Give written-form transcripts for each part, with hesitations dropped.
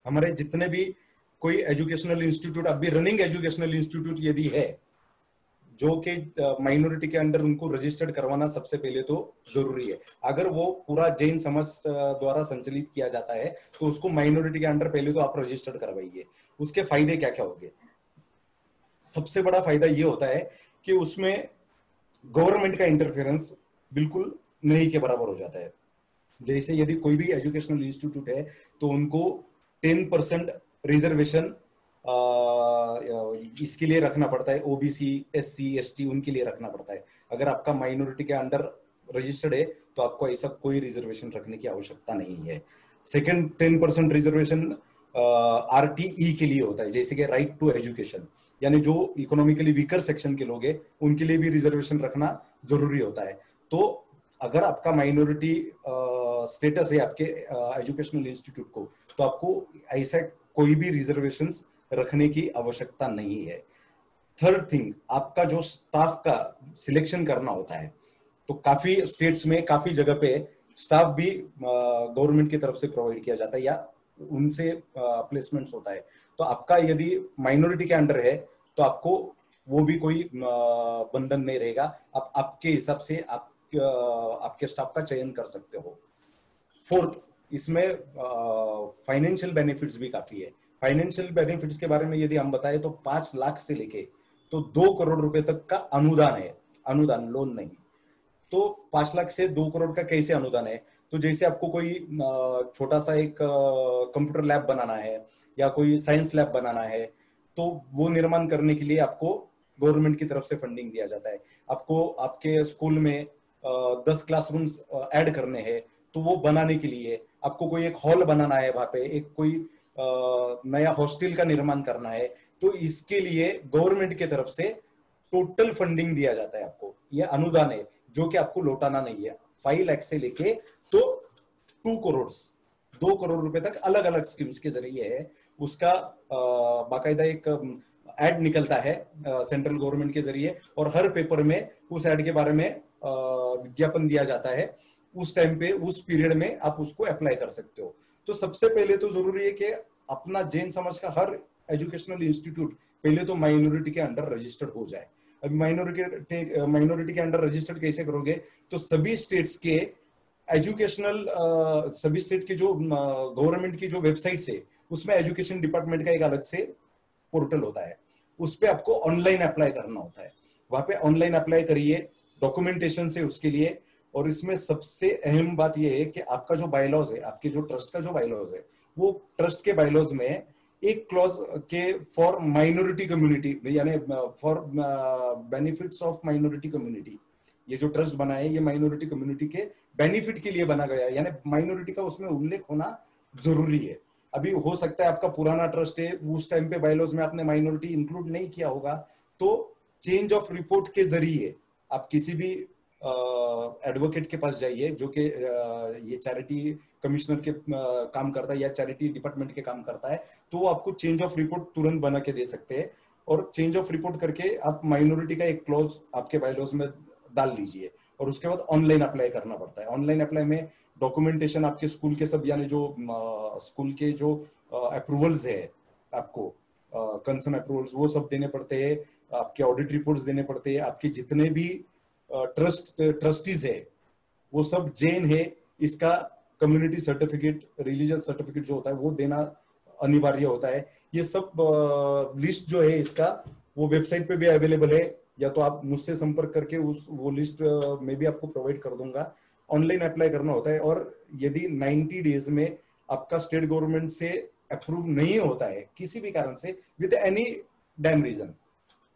हमारे जितने भी कोई एजुकेशनल इंस्टीट्यूट, अभी रनिंग एजुकेशनल इंस्टीट्यूट यदि है जो कि माइनॉरिटी के अंडर, उनको रजिस्टर्ड करवाना सबसे पहले तो जरूरी है। अगर वो पूरा जैन समाज द्वारा संचालित किया जाता है तो उसको माइनॉरिटी के अंडर पहले तो आप रजिस्टर्ड करवाइए। उसके फायदे क्या क्या होंगे? सबसे बड़ा फायदा ये होता है कि उसमें गवर्नमेंट का इंटरफेरेंस बिल्कुल नहीं के बराबर हो जाता है। जैसे यदि कोई भी एजुकेशनल इंस्टीट्यूट है तो उनको 10% रिजर्वेशन इसके लिए रखना पड़ता है, ओबीसी, एससी, एसटी उनके लिए रखना पड़ता है। अगर आपका माइनॉरिटी के अंडर रजिस्टर्ड है तो आपको ऐसा कोई रिजर्वेशन रखने की आवश्यकता नहीं है। सेकंड, 10% रिजर्वेशन आरटीई के लिए होता है, जैसे कि राइट टू एजुकेशन, यानी जो इकोनॉमिकली वीकर सेक्शन के लोग हैं उनके लिए भी रिजर्वेशन रखना जरूरी होता है। तो अगर आपका माइनॉरिटी स्टेटस है आपके एजुकेशनल इंस्टीट्यूट को, तो आपको ऐसा कोई भी रिजर्वेशंस रखने की आवश्यकता नहीं है। थर्ड थिंग, आपका जो स्टाफ का सिलेक्शन करना होता है, तो काफी स्टेट्स में काफी जगह पे स्टाफ भी गवर्नमेंट की तरफ से प्रोवाइड किया जाता है या उनसे प्लेसमेंट्स होता है। तो आपका यदि माइनॉरिटी के अंडर है तो आपको वो भी कोई बंधन नहीं रहेगा, आप आपके हिसाब से आपके स्टाफ का चयन कर सकते हो। फोर्थ, इसमें फाइनेंशियल बेनिफिट्स भी काफी है। फाइनेंशियल बेनिफिट्स के बारे में यदि हम बताएं तो 5 लाख से लेके तो 2 करोड़ रुपए तक का अनुदान है। अनुदान, लोन नहीं। तो 5 लाख से 2 करोड़ का कैसे अनुदान है? तो जैसे आपको कोई छोटा सा एक कंप्यूटर लैब बनाना है या कोई साइंस लैब बनाना है, तो वो निर्माण करने के लिए आपको गवर्नमेंट की तरफ से फंडिंग दिया जाता है। आपको आपके स्कूल में 10 क्लासरूम्स ऐड करने हैं, तो वो बनाने के लिए आपको कोई एक हॉल बनाना है, वहां पे एक कोई नया हॉस्टल का निर्माण करना है, तो इसके लिए गवर्नमेंट की तरफ से टोटल फंडिंग दिया जाता है आपको। ये अनुदान है जो कि आपको लौटाना नहीं है। 5 लाख से लेके तो 2 करोड़, 2 करोड़ रुपए तक अलग अलग स्कीम्स के जरिए है। उसका बाकायदा एक एड निकलता है सेंट्रल गवर्नमेंट के जरिए, और हर पेपर में उस एड के बारे में विज्ञापन दिया जाता है। उस टाइम पे, उस पीरियड में आप उसको अप्लाई कर सकते हो। तो सबसे पहले तो जरूरी है कि अपना जैन समाज का हर एजुकेशनल इंस्टीट्यूट पहले तो माइनॉरिटी के अंडर रजिस्टर्ड हो जाए। अभी माइनॉरिटी के अंडर रजिस्टर्ड कैसे करोगे? तो सभी स्टेट्स के एजुकेशनल, सभी स्टेट के जो गवर्नमेंट की जो वेबसाइट्स है उसमें एजुकेशन डिपार्टमेंट का एक अलग से पोर्टल होता है, उस पे आपको ऑनलाइन अप्लाई करना होता है। वहां पे ऑनलाइन अप्लाई करिए, डॉक्यूमेंटेशन से उसके लिए। और इसमें सबसे अहम बात यह है कि आपका जो बायलॉज है, आपके जो ट्रस्ट का जो बायलॉज है, वो ट्रस्ट के बायलॉज में एक क्लॉज के फॉर माइनॉरिटी कम्युनिटी, यानी for benefits of minority community. ये जो ट्रस्ट बना है ये माइनॉरिटी कम्युनिटी के बेनिफिट के लिए बना गया है, यानी माइनॉरिटी का उसमें उल्लेख होना जरूरी है। अभी हो सकता है आपका पुराना ट्रस्ट है, उस टाइम पे बायलॉज में आपने माइनॉरिटी इंक्लूड नहीं किया होगा, तो चेंज ऑफ रिपोर्ट के जरिए आप किसी भी एडवोकेट के पास जाइए जो कि ये चैरिटी कमिश्नर के काम करता है या चैरिटी डिपार्टमेंट के काम करता है, तो वो आपको चेंज ऑफ रिपोर्ट तुरंत बना के दे सकते हैं। और चेंज ऑफ रिपोर्ट करके आप माइनॉरिटी का एक क्लॉज आपके बायलॉज में डाल लीजिए, और उसके बाद ऑनलाइन अप्लाई करना पड़ता है। ऑनलाइन अप्लाई में डॉक्यूमेंटेशन आपके स्कूल के सब, यानी जो स्कूल के जो अप्रूवल्स है, आपको कंसर्न अप्रूवल्स वो सब देने पड़ते हैं, आपके ऑडिट रिपोर्ट्स देने पड़ते हैं, आपके जितने भी ट्रस्टीज है वो सब जैन है, इसका कम्युनिटी सर्टिफिकेट, रिलीजियस सर्टिफिकेट जो होता है वो देना अनिवार्य होता है। ये सब लिस्ट जो है इसका, वो वेबसाइट पे भी अवेलेबल है, या तो आप मुझसे संपर्क करके वो लिस्ट में भी आपको प्रोवाइड कर दूंगा। ऑनलाइन अप्लाई करना होता है, और यदि 90 डेज में आपका स्टेट गवर्नमेंट से अप्रूव नहीं होता है किसी भी कारण से, विद एनी डैम रीजन,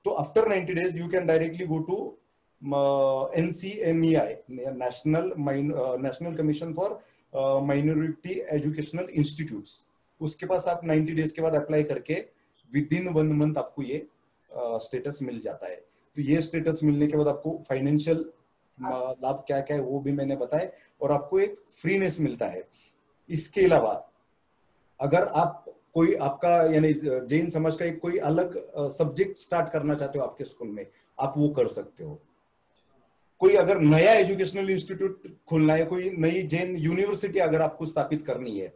तो after 90 days you can directly go to NCMEI, national commission for minority educational institutes. उसके पास आप 90 डेज के बाद अप्लाई करके विद इन 1 मंथ आपको ये स्टेटस मिल जाता है। तो ये स्टेटस मिलने के बाद आपको फाइनेंशियल लाभ क्या क्या है वो भी मैंने बताया, और आपको एक फ्रीनेस मिलता है। इसके अलावा अगर आप कोई आपका यानी जैन समाज का एक कोई अलग सब्जेक्ट स्टार्ट करना चाहते हो आपके स्कूल में, आप वो कर सकते हो। कोई अगर नया एजुकेशनल इंस्टीट्यूट खोलना है, कोई नई जैन यूनिवर्सिटी अगर आपको स्थापित करनी है,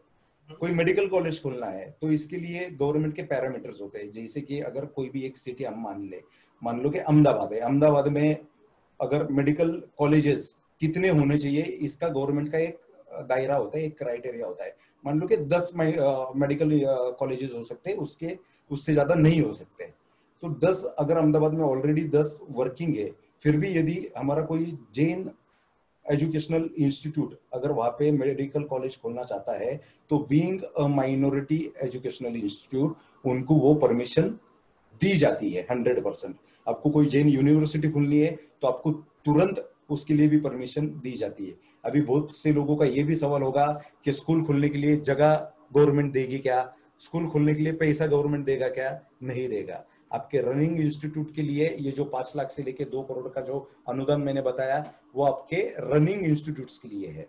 कोई मेडिकल कॉलेज खोलना है तो इसके लिए गवर्नमेंट के पैरामीटर्स होते हैं, जैसे कि अगर कोई भी एक सिटी हम मान लो कि अहमदाबाद है, अहमदाबाद में अगर मेडिकल कॉलेजेस कितने होने चाहिए इसका गवर्नमेंट का एक दायरा होता है, एक क्राइटेरिया होता है। मान लो कि 10 मेडिकल कॉलेजेस हो सकते हैं, उससे ज्यादा नहीं हो सकते। तो 10 अगर अहमदाबाद में ऑलरेडी 10 वर्किंग है, फिर भी यदि हमारा कोई जैन एजुकेशनल इंस्टीट्यूट अगर वहां पे मेडिकल कॉलेज खोलना चाहता है तो being a minority educational institute उनको वो परमिशन दी जाती है 100%। आपको कोई जैन यूनिवर्सिटी खोलनी है तो आपको तुरंत उसके लिए भी परमिशन दी जाती है। अभी बहुत से लोगों का ये भी सवाल होगा कि स्कूल खोलने के लिए जगह गवर्नमेंट देगी क्या, स्कूल खोलने के लिए पैसा गवर्नमेंट देगा क्या? नहीं देगा। आपके रनिंग इंस्टीट्यूट के लिए ये जो 5 लाख से लेके 2 करोड़ का जो अनुदान मैंने बताया वो आपके रनिंग इंस्टीट्यूट्स के लिए है।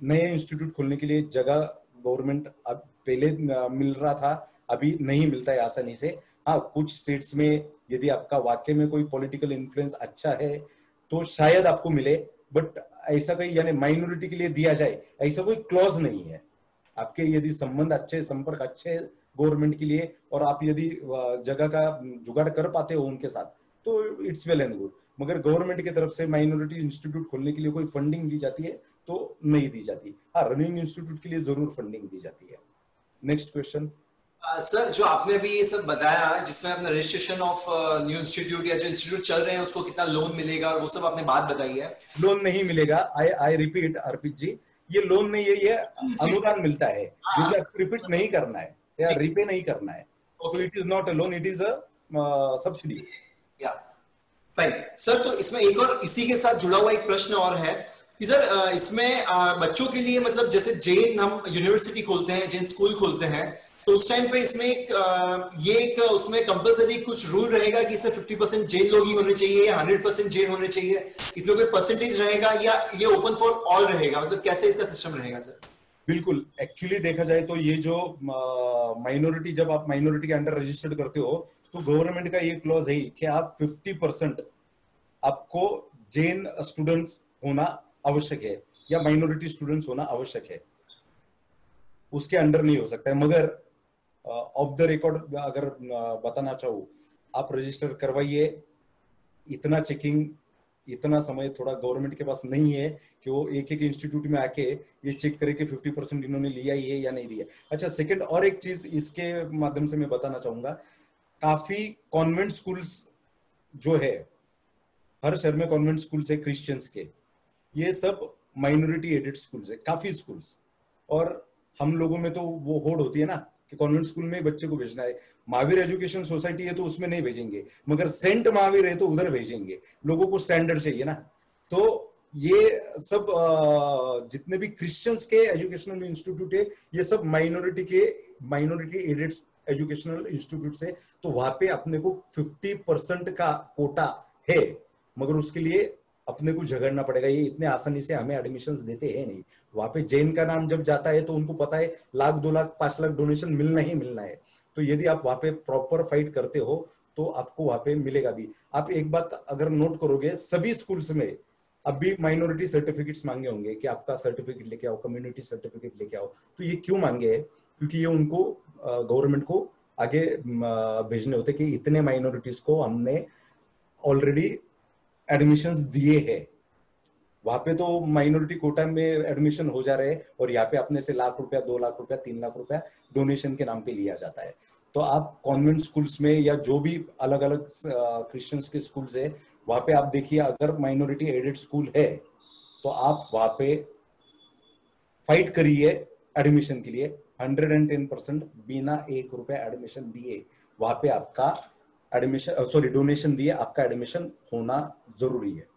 नए इंस्टीट्यूट खोलने के लिए जगह गवर्नमेंट अब पहले मिल रहा था, अभी नहीं मिलता है आसानी से। हाँ, कुछ स्टेट्स में यदि आपका वाकई में कोई पॉलिटिकल इन्फ्लुएंस अच्छा है तो शायद आपको मिले, बट ऐसा कहीं यानी माइनॉरिटी के लिए दिया जाए ऐसा कोई क्लॉज नहीं है। आपके यदि संबंध अच्छे, संपर्क अच्छे गवर्नमेंट के लिए और आप यदि जगह का जुगाड़ कर पाते हो उनके साथ तो इट्स वेल एंड गुड। मगर गवर्नमेंट की तरफ से माइनॉरिटी इंस्टीट्यूट खोलने के लिए कोई फंडिंग दी जाती है तो नहीं दी जाती। हाँ, रनिंग इंस्टीट्यूट के लिए जरूर फंडिंग दी जाती है। Next question. सर, जो आपने अभी ये सब बताया जिसमें अपना रजिस्ट्रेशन ऑफ न्यू इंस्टीट्यूट या जो इंस्टीट्यूट चल रहे हैं उसको कितना लोन मिलेगा और वो सब आपने बात बताई है। लोन नहीं मिलेगा, आई रिपीट अर्पित जी, ये लोन नहीं है, ये अनुदान मिलता है जो कि आपको रिपीट नहीं करना है या रिपे नहीं करना है। तो it is not a loan, it is a subsidy. या फाइन सर, तो इसमें एक और इसी के साथ जुड़ा हुआ एक प्रश्न और है कि सर इसमें बच्चों के लिए मतलब जैसे जैन हम यूनिवर्सिटी खोलते हैं, जैन स्कूल खोलते हैं, तो उस टाइम पे इसमें एक उसमें कंपलसरी कुछ रूल रहेगा कि इसमें 50% जैन लोग ही होने चाहिए या 100% जैन होने चाहिए, इसमें कोई परसेंटेज रहेगा या ये ओपन फॉर ऑल रहेगा, मतलब कैसे इसका सिस्टम रहेगा सर? बिल्कुल, एक्चुअली देखा जाए तो ये जो माइनॉरिटी, जब आप माइनॉरिटी के अंडर रजिस्टर्ड करते हो तो गवर्नमेंट का ये क्लॉज है कि आप 50% आपको जैन स्टूडेंट्स होना आवश्यक है या माइनॉरिटी स्टूडेंट्स होना आवश्यक है, उसके अंडर नहीं हो सकता है। मगर ऑफ द रिकॉर्ड अगर बताना चाहूँ, आप रजिस्टर करवाइए, इतना चेकिंग, इतना समय थोड़ा गवर्नमेंट के पास नहीं है कि वो एक एक इंस्टीट्यूट में आके ये चेक करे कि 50% इन्होंने लिया ही है या नहीं लिया। अच्छा, सेकंड और एक चीज इसके माध्यम से मैं बताना चाहूंगा, काफी कॉन्वेंट स्कूल्स जो है, हर शहर में कॉन्वेंट स्कूल्स है क्रिश्चियंस के, ये सब माइनॉरिटी एडेड स्कूल्स है, काफी स्कूल्स। और हम लोगों में तो वो होड़ होती है ना कि कॉन्वेंट स्कूल में बच्चे को भेजना है। महावीर एजुकेशन सोसाइटी है तो उसमें नहीं भेजेंगे, मगर सेंट महावीर है तो उधर भेजेंगे, लोगों को स्टैंडर्ड चाहिए ना। तो ये सब जितने भी क्रिश्चियंस के एजुकेशनल इंस्टीट्यूट है ये सब माइनॉरिटी एडेड एजुकेशनल इंस्टीट्यूट से, तो वहां पे अपने को 50% का कोटा है, मगर उसके लिए अपने को झगड़ना पड़ेगा। ये इतने आसानी से हमें एडमिशंस देते हैं नहीं। वहां पे जैन का नाम जब जाता है तो उनको पता है 1,00,000, 2,00,000, 5,00,000 डोनेशन मिलना ही मिलना है। तो यदि आप वहां पे प्रॉपर फाइट करते हो तो आपको वहां पे मिलेगा भी। आप एक बात अगर नोट करोगे, सभी स्कूल्स में अब भी माइनॉरिटी सर्टिफिकेट्स मांगे होंगे कि आपका सर्टिफिकेट लेके आओ, कम्युनिटी सर्टिफिकेट लेके आओ। तो ये क्यों मांगे है? क्योंकि ये उनको गवर्नमेंट को आगे भेजने होते कि इतने माइनॉरिटीज को हमने ऑलरेडी एडमिशंस दिए हैं। वहां पे तो माइनॉरिटी कोटा में एडमिशन हो जा रहे हैं और यहाँ पे अपने से 1,00,000 रुपया, 2,00,000 रुपया, 3,00,000 रुपया डोनेशन के नाम पे लिया जाता है। तो आप कॉन्वेंट स्कूल्स में या जो भी अलग अलग क्रिश्चियंस के स्कूल्स है वहां पे आप देखिए, अगर माइनॉरिटी एडेड स्कूल है तो आप वहां पे फाइट करिए एडमिशन के लिए। 110% बिना 1 रुपया एडमिशन दिए वहां पे आपका एडमिशन, सॉरी डोनेशन दिए आपका एडमिशन होना जरूरी है।